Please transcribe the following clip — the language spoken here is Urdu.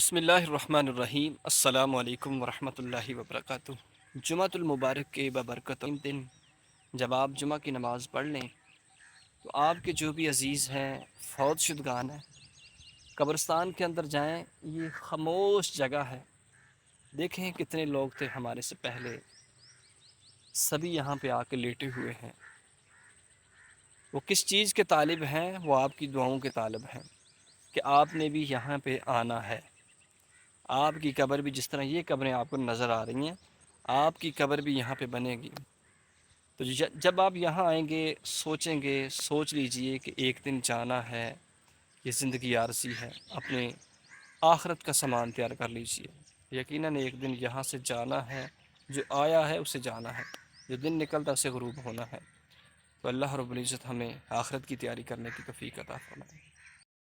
بسم اللہ الرحمن الرحیم۔ السلام علیکم ورحمۃ اللہ وبرکاتہ۔ جمعۃ المبارک کے ببرکت دن جب آپ جمعہ کی نماز پڑھ لیں تو آپ کے جو بھی عزیز ہیں، فوت شدگان ہیں، قبرستان کے اندر جائیں۔ یہ خاموش جگہ ہے، دیکھیں کتنے لوگ تھے ہمارے سے پہلے، سبھی یہاں پہ آ کے لیٹے ہوئے ہیں۔ وہ کس چیز کے طالب ہیں؟ وہ آپ کی دعاؤں کے طالب ہیں کہ آپ نے بھی یہاں پہ آنا ہے۔ آپ کی قبر بھی جس طرح یہ قبریں آپ کو نظر آ رہی ہیں، آپ کی قبر بھی یہاں پہ بنے گی۔ تو جب آپ یہاں آئیں گے، سوچیں گے، سوچ لیجئے کہ ایک دن جانا ہے، یہ زندگی عارضی ہے، اپنے آخرت کا سامان تیار کر لیجئے۔ یقیناً ایک دن یہاں سے جانا ہے، جو آیا ہے اسے جانا ہے، جو دن نکلتا اسے غروب ہونا ہے۔ تو اللہ رب العزت ہمیں آخرت کی تیاری کرنے کی توفیق عطا فرمائے۔